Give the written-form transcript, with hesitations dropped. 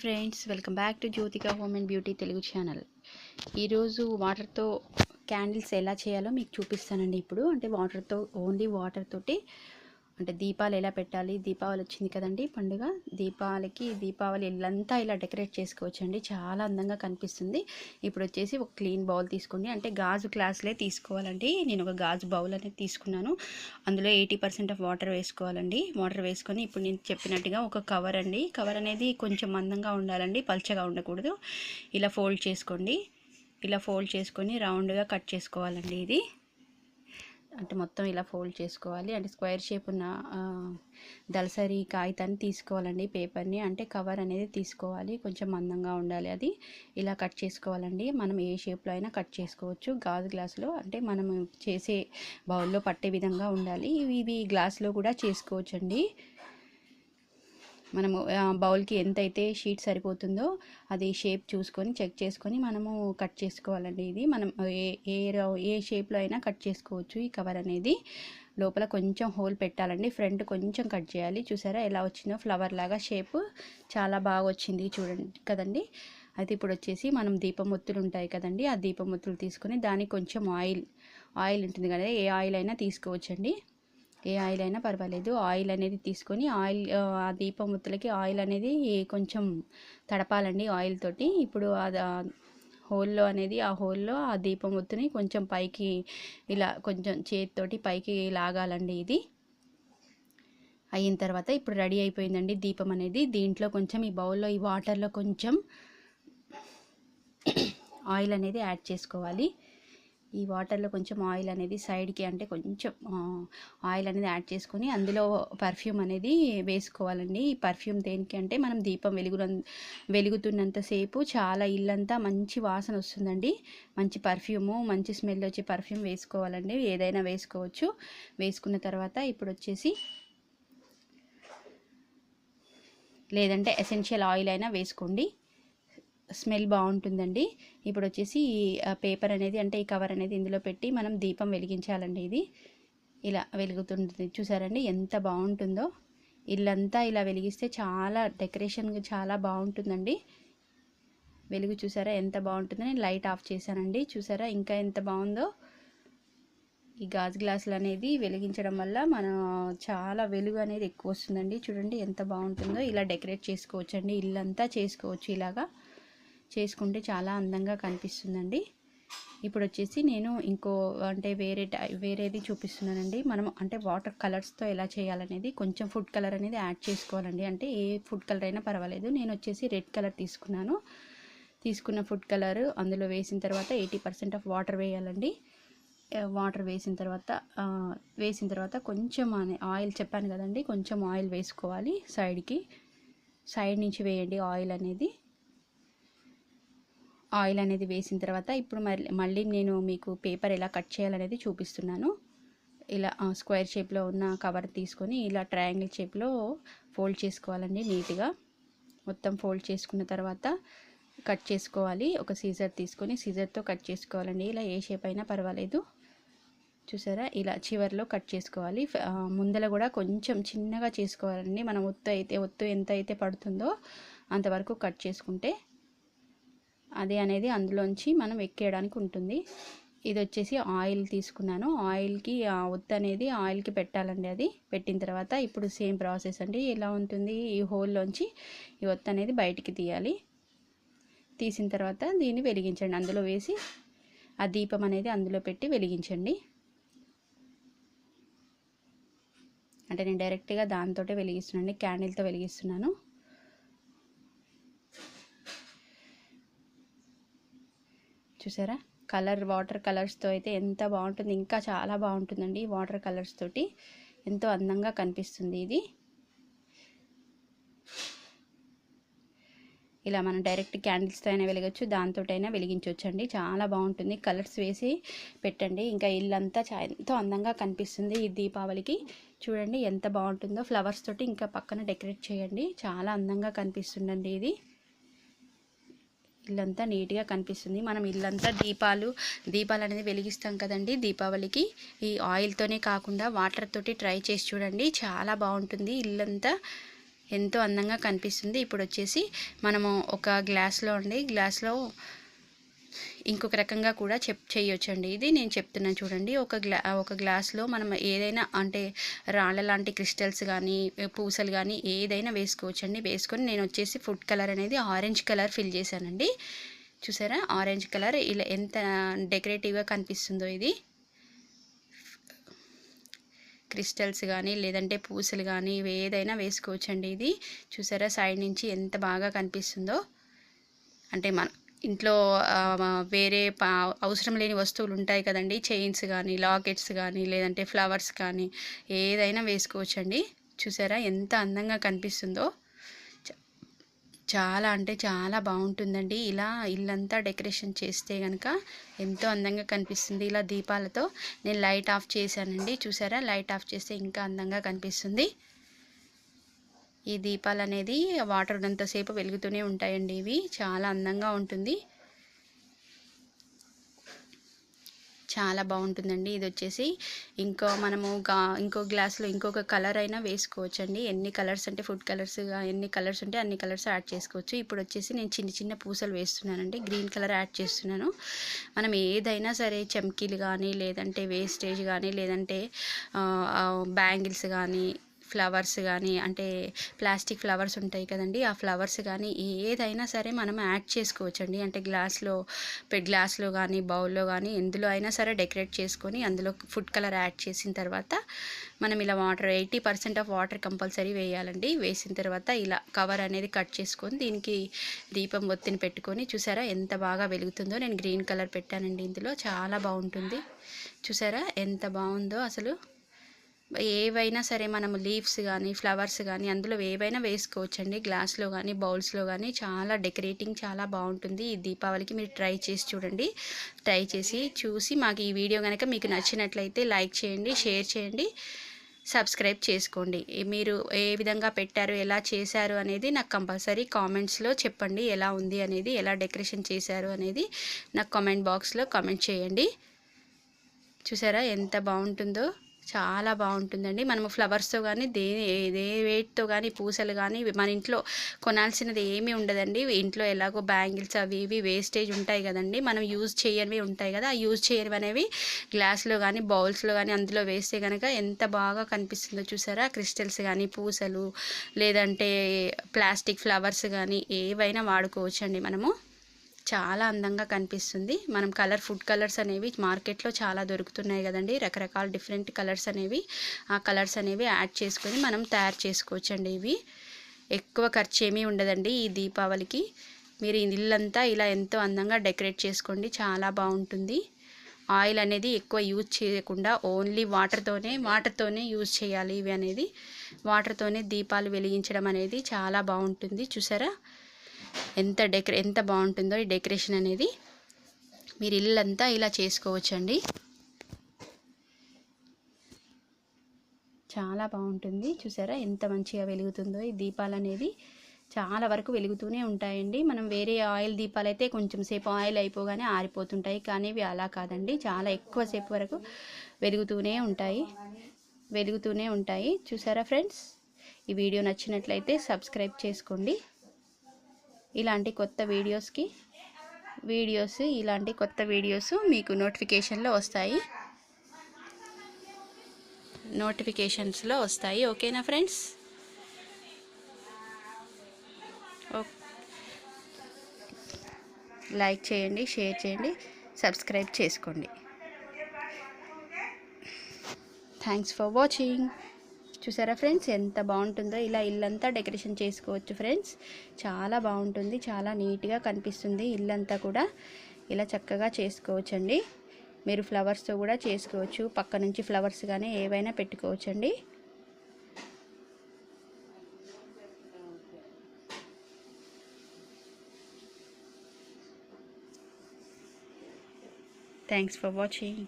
Friends, welcome back to Jyothika home and beauty Telugu channel. ఈరోజు వాటర్తో candles ఎలా చేయాలో మీకు చూపిస్తానండి. ఇప్పుడు వాటర్తో, ఓన్లీ వాటర్ తోటి దీపాలు ఎలా పెట్టాలి. దీపావళి వచ్చింది కదండి, పండుగ. దీపావళి ఇల్లంతా ఇలా డెకరేట్ చేసుకోవచ్చండి, చాలా అందంగా కనిపిస్తుంది. ఇప్పుడు వచ్చేసి ఒక క్లీన్ బౌల్ తీసుకోండి, గాజు గ్లాసులే తీసుకోవాలండి. నేను ఒక గాజు బౌల్ అనేది తీసుకున్నాను. అందులో 80% ఆఫ్ వాటర్ వేసుకోవాలండి. వాటర్ వేసుకొని ఇప్పుడు నేను చెప్పినట్టుగా ఒక కవర్ అనేది కొంచెం మందంగా ఉండాలండి, పల్చగా ఉండకూడదు. ఇలా ఫోల్డ్ చేసుకొని రౌండ్గా కట్ చేసుకోవాలండి. ఇది మొత్తం ఇలా ఫోల్డ్ చేసుకోవాలి. స్క్వేర్ షేప్ ఉన్న దళసరి కాగితాన్ని తీసుకోవాలండి, పేపర్ని. కవర్ అనేది తీసుకోవాలి, కొంచెం మందంగా ఉండాలి. అది ఇలా కట్ చేసుకోవాలండి. మనం ఏ షేప్లో అయినా కట్ చేసుకోవచ్చు. గాజు గ్లాసులో మనం చేసే బౌల్లో పట్టే విధంగా ఉండాలి. ఇవి గ్లాసులో కూడా చేసుకోవచ్చండి. మనము బౌల్కి ఎంతైతే షీట్ సరిపోతుందో అది షేప్ చూసుకొని చెక్ చేసుకొని మనము కట్ చేసుకోవాలండి. ఇది మనం ఏ షేప్లో అయినా కట్ చేసుకోవచ్చు. ఈ కవర్ అనేది లోపల కొంచెం హోల్ పెట్టాలండి, ఫ్రంట్ కొంచెం కట్ చేయాలి. చూసారా ఎలా వచ్చిందో, ఫ్లవర్ లాగా షేప్ చాలా బాగా వచ్చింది, చూడండి కదండి. ఇప్పుడు వచ్చేసి మనం దీపం ఒత్తులు ఉంటాయి కదండి, ఆ దీపం ఒత్తులు తీసుకొని దానికి కొంచెం ఆయిల్ ఉంటుంది కదా, ఏ ఆయిల్ అయినా తీసుకోవచ్చండి. ఏ ఆయిల్ అయినా పర్వాలేదు. ఆయిల్ అనేది తీసుకొని ఆ దీపం ఒత్తులకి ఆయిల్ అనేది కొంచెం తడపాలండి ఆయిల్ తోటి. ఇప్పుడు ఆ హోల్లో ఆ దీపం ఒత్తుని కొంచెం పైకి ఇలా కొంచెం చేతితోటి పైకి లాగాలండి. ఇది అయిన తర్వాత ఇప్పుడు రెడీ అయిపోయిందండి దీపం అనేది. దీంట్లో కొంచెం ఈ బౌల్లో, ఈ వాటర్లో కొంచెం ఆయిల్ అనేది యాడ్ చేసుకోవాలి. ఈ వాటర్లో కొంచెం ఆయిల్ అనేది సైడ్కి, కొంచెం ఆయిల్ అనేది యాడ్ చేసుకొని అందులో పర్ఫ్యూమ్ అనేది వేసుకోవాలండి. ఈ పర్ఫ్యూమ్ దేనికి మనం దీపం వెలుగుతున్నంతసేపు చాలా ఇల్లంతా మంచి వాసన వస్తుందండి. మంచి పర్ఫ్యూము, మంచి స్మెల్ వచ్చే పర్ఫ్యూమ్ వేసుకోవాలండి. ఏదైనా వేసుకోవచ్చు. వేసుకున్న తర్వాత ఇప్పుడు వచ్చేసి, లేదంటే ఎసెన్షియల్ ఆయిల్ అయినా వేసుకోండి, స్మెల్ బాగుంటుందండి. ఇప్పుడు వచ్చేసి పేపర్ అనేది, ఈ కవర్ అనేది ఇందులో పెట్టి మనం దీపం వెలిగించాలండి. ఇది ఇలా వెలుగుతుంది, చూసారండి ఎంత బాగుంటుందో. ఇల్లంతా ఇలా వెలిగిస్తే చాలా డెకరేషన్గా చాలా బాగుంటుందండి. వెలుగు చూసారా ఎంత బాగుంటుందో. నేను లైట్ ఆఫ్ చేశానండి, చూసారా ఇంకా ఎంత బాగుందో. ఈ గాజు గ్లాసులు అనేది వెలిగించడం వల్ల చాలా వెలుగు అనేది ఎక్కువ వస్తుందండి. చూడండి ఎంత బాగుంటుందో. ఇలా డెకరేట్ చేసుకోవచ్చండి, ఇల్లంతా చేసుకోవచ్చు. ఇలాగా చేసుకుంటే చాలా అందంగా కనిపిస్తుందండి. ఇప్పుడు వచ్చేసి నేను ఇంకో వేరేది చూపిస్తున్నానండి. మనం వాటర్ కలర్స్తో ఎలా చేయాలనేది. కొంచెం ఫుడ్ కలర్ అనేది యాడ్ చేసుకోవాలండి. ఏ ఫుడ్ కలర్ అయినా పర్వాలేదు. నేను వచ్చేసి రెడ్ కలర్ తీసుకున్న ఫుడ్ కలర్ అందులో వేసిన తర్వాత 80% ఆఫ్ వాటర్ వేయాలండి. వాటర్ వేసిన తర్వాత కొంచెం ఆయిల్, చెప్పాను కదండి, కొంచెం ఆయిల్ వేసుకోవాలి. సైడ్ నుంచి వేయండి ఆయిల్ అనేది వేసిన తర్వాత ఇప్పుడు మళ్ళీ నేను మీకు పేపర్ ఎలా కట్ చేయాలనేది చూపిస్తున్నాను. ఇలా స్క్వేర్ షేప్లో ఉన్న కవర్ తీసుకొని ఇలా ట్రయాంగిల్ షేప్లో ఫోల్డ్ చేసుకోవాలండి. నీట్గా మొత్తం ఫోల్డ్ చేసుకున్న తర్వాత కట్ చేసుకోవాలి. ఒక సీజర్ తీసుకొని సీజర్తో కట్ చేసుకోవాలండి. ఇలా ఏ షేప్ అయినా పర్వాలేదు. చూసారా ఇలా చివర్లో కట్ చేసుకోవాలి. ముందల కూడా కొంచెం చిన్నగా చేసుకోవాలండి. మనం ఒత్తు ఎంత అయితే పడుతుందో అంతవరకు కట్ చేసుకుంటే అది అనేది అందులోంచి మనం ఎక్కేయడానికి ఉంటుంది. ఇది వచ్చేసి ఆయిల్ తీసుకున్నాను. ఆయిల్కి ఒత్తు అనేది ఆయిల్కి పెట్టాలండి. అది పెట్టిన తర్వాత ఇప్పుడు సేమ్ ప్రాసెస్ అండి. ఎలా ఉంటుంది, ఈ హోల్లోంచి ఈ ఒత్తు అనేది బయటికి తీయాలి. తీసిన తర్వాత దీన్ని వెలిగించండి. అందులో వేసి ఆ దీపం అనేది అందులో పెట్టి వెలిగించండి. నేను డైరెక్ట్గా దాంతోటే వెలిగిస్తున్నాను, క్యాండిల్తో వెలిగిస్తున్నాను. చూసారా వాటర్ కలర్స్తో అయితే ఎంత బాగుంటుంది, ఇంకా చాలా బాగుంటుందండి. వాటర్ కలర్స్ తోటి ఎంతో అందంగా కనిపిస్తుంది. ఇది ఇలా మనం డైరెక్ట్ క్యాండిల్స్తో అయినా వెలగచ్చు, దాంతో అయినా వెలిగించవచ్చు అండి. చాలా బాగుంటుంది. కలర్స్ వేసి పెట్టండి, ఇంకా ఇల్లంతా ఎంతో అందంగా కనిపిస్తుంది. ఈ దీపావళికి చూడండి ఎంత బాగుంటుందో. ఫ్లవర్స్ తోటి ఇంకా పక్కన డెకరేట్ చేయండి, చాలా అందంగా కనిపిస్తుందండి. ఇది ఇల్లంతా నీట్గా కనిపిస్తుంది. మనం ఇల్లంతా దీపాలు అనేది వెలిగిస్తాం కదండి దీపావళికి. ఈ ఆయిల్తోనే కాకుండా వాటర్ తోటి ట్రై చేసి చూడండి, చాలా బాగుంటుంది. ఇల్లంతా ఎంతో అందంగా కనిపిస్తుంది. ఇప్పుడు వచ్చేసి మనము ఒక గ్లాస్లో ఇంకొక రకంగా కూడా చేయొచ్చండి. ఇది నేను చెప్తున్నాను చూడండి. ఒక గ్లాస్లో మనం ఏదైనా అంటే రాళ్ళ లాంటి క్రిస్టల్స్ కానీ పూసలు కానీ ఏదైనా వేసుకోవచ్చండి. వేసుకొని నేను వచ్చేసి ఫుడ్ కలర్ అనేది ఆరెంజ్ కలర్ ఫిల్ చేశానండి. చూసారా ఆరెంజ్ కలర్ ఇలా ఎంత డెకరేటివ్గా కనిపిస్తుందో. ఇది క్రిస్టల్స్ కానీ లేదంటే పూసలు కానీ ఏదైనా వేసుకోవచ్చండి. ఇది చూసారా సైడ్ నుంచి ఎంత బాగా కనిపిస్తుందో. అంటే మన ఇంట్లో వేరే అవసరం లేని వస్తువులు ఉంటాయి కదండి, చైన్స్ కానీ లాకెట్స్ కానీ లేదంటే ఫ్లవర్స్ కానీ ఏదైనా వేసుకోవచ్చండి. చూసారా ఎంత అందంగా కనిపిస్తుందో. చాలా అంటే చాలా బాగుంటుందండి. ఇలా ఇల్లంతా డెకరేషన్ చేస్తే కనుక ఎంతో అందంగా కనిపిస్తుంది. ఇలా దీపాలతో నేను లైట్ ఆఫ్ చేశానండి. చూసారా లైట్ ఆఫ్ చేస్తే ఇంకా అందంగా కనిపిస్తుంది. ఈ దీపాలు అనేది వాటర్ ఉన్నంతసేపు వెలుగుతూనే ఉంటాయండి. ఇవి చాలా అందంగా ఉంటుంది, చాలా బాగుంటుందండి. ఇది వచ్చేసి ఇంకో గ్లాస్లో ఇంకొక కలర్ అయినా వేసుకోవచ్చండి. ఎన్ని కలర్స్ అంటే ఫుడ్ కలర్స్ ఎన్ని కలర్స్ ఉంటే అన్ని కలర్స్ యాడ్ చేసుకోవచ్చు. ఇప్పుడు వచ్చేసి నేను చిన్న చిన్న పూసలు వేస్తున్నానండి. గ్రీన్ కలర్ యాడ్ చేస్తున్నాను. మనం ఏదైనా సరే చమ్కీలు కానీ లేదంటే వేస్టేజ్ కానీ లేదంటే బ్యాంగిల్స్ కానీ ఫ్లవర్స్ కానీ అంటే ప్లాస్టిక్ ఫ్లవర్స్ ఉంటాయి కదండి, ఆ ఫ్లవర్స్ కానీ ఏదైనా సరే మనం యాడ్ చేసుకోవచ్చండి. అంటే గ్లాస్లో కానీ బౌల్లో కానీ ఎందులో అయినా సరే డెకరేట్ చేసుకొని అందులో ఫుడ్ కలర్ యాడ్ చేసిన తర్వాత మనం ఇలా 80% ఆఫ్ వాటర్ కంపల్సరీ వేయాలండి. వేసిన తర్వాత ఇలా కవర్ అనేది కట్ చేసుకొని దీనికి దీపం ఒత్తిని పెట్టుకొని చూసారా ఎంత బాగా వెలుగుతుందో. నేను గ్రీన్ కలర్ పెట్టానండి. ఇందులో చాలా బాగుంటుంది. చూసారా ఎంత బాగుందో అసలు. ఏవైనా సరే మనము లీవ్స్ కానీ ఫ్లవర్స్ కానీ అందులో ఏవైనా వేసుకోవచ్చండి. గ్లాస్లో కానీ బౌల్స్లో కానీ చాలా డెకరేటింగ్ చాలా బాగుంటుంది. ఈ దీపావళికి మీరు ట్రై చేసి చూడండి. ట్రై చేసి చూసి మాకు ఈ వీడియో కనుక మీకు నచ్చినట్లయితే లైక్ చేయండి, షేర్ చేయండి, సబ్స్క్రైబ్ చేసుకోండి. మీరు ఏ విధంగా పెట్టారు, ఎలా చేశారు అనేది నాకు కంపల్సరీ కామెంట్స్లో చెప్పండి. ఎలా ఉంది అనేది, ఎలా డెకరేషన్ చేశారు అనేది నాకు కామెంట్ బాక్స్లో కామెంట్ చేయండి. చూసారా ఎంత బాగుంటుందో, చాలా బాగుంటుందండి. మనము ఫ్లవర్స్తో కానీ ఏ వేటితో కానీ పూసలు కానీ మన ఇంట్లో కొనాల్సినది ఏమీ ఉండదండి. ఇంట్లో ఎలాగో బ్యాంగిల్స్ అవి ఇవి వేస్టేజ్ ఉంటాయి కదండి, మనం యూజ్ చేయనివి ఉంటాయి కదా, ఆ యూజ్ చేయనివి అనేవి గ్లాస్లో కానీ బౌల్స్లో కానీ అందులో వేస్తే కనుక ఎంత బాగా కనిపిస్తుందో. చూసారా క్రిస్టల్స్ కానీ పూసలు లేదంటే ప్లాస్టిక్ ఫ్లవర్స్ కానీ ఏవైనా వాడుకోవచ్చండి. మనము చాలా అందంగా కనిపిస్తుంది. మనం ఫుడ్ కలర్స్ అనేవి మార్కెట్లో చాలా దొరుకుతున్నాయి కదండి, రకరకాల డిఫరెంట్ కలర్స్ అనేవి, ఆ కలర్స్ అనేవి యాడ్ చేసుకొని మనం తయారు చేసుకోవచ్చండి. ఇవి ఎక్కువ ఖర్చు ఏమీ ఉండదండి. ఈ దీపావళికి మీరు ఇల్లంతా ఇలా ఎంతో అందంగా డెకరేట్ చేసుకోండి, చాలా బాగుంటుంది. ఆయిల్ అనేది ఎక్కువ యూజ్ చేయకుండా ఓన్లీ వాటర్తోనే యూజ్ చేయాలి. ఇవి అనేది వాటర్తోనే దీపాలు వెలిగించడం అనేది చాలా బాగుంటుంది. చూసారా ఎంత బాగుంటుందో ఈ డెకరేషన్ అనేది. మీరు ఇల్లంతా ఇలా చేసుకోవచ్చండి, చాలా బాగుంటుంది. చూసారా ఎంత మంచిగా వెలుగుతుందో. ఈ దీపాలు అనేది చాలా వరకు వెలుగుతూనే ఉంటాయండి. మనం వేరే ఆయిల్ దీపాలు అయితే కొంచెం సేపు ఆయిల్ అయిపోగానే ఆరిపోతుంటాయి, కానీ ఇవి అలా కాదండి, చాలా ఎక్కువసేపు వరకు వెలుగుతూనే ఉంటాయి. చూసారా ఫ్రెండ్స్, ఈ వీడియో నచ్చినట్లయితే సబ్స్క్రైబ్ చేసుకోండి. ఇలాంటి కొత్త వీడియోస్ మీకు నోటిఫికేషన్స్లో వస్తాయి. ఓకేనా ఫ్రెండ్స్? లైక్ చేయండి, షేర్ చేయండి, సబ్స్క్రైబ్ చేసుకోండి. Thanks for watching. చూసారా ఫ్రెండ్స్ ఎంత బాగుంటుందో. ఇలా ఇల్లంతా డెకరేషన్ చేసుకోవచ్చు ఫ్రెండ్స్, చాలా బాగుంటుంది, చాలా నీట్గా కనిపిస్తుంది. ఇల్లంతా కూడా ఇలా చక్కగా చేసుకోవచ్చండి. మీరు ఫ్లవర్స్తో కూడా చేసుకోవచ్చు, పక్క నుంచి ఫ్లవర్స్ కానీ ఏవైనా పెట్టుకోవచ్చండి. Thanks for watching.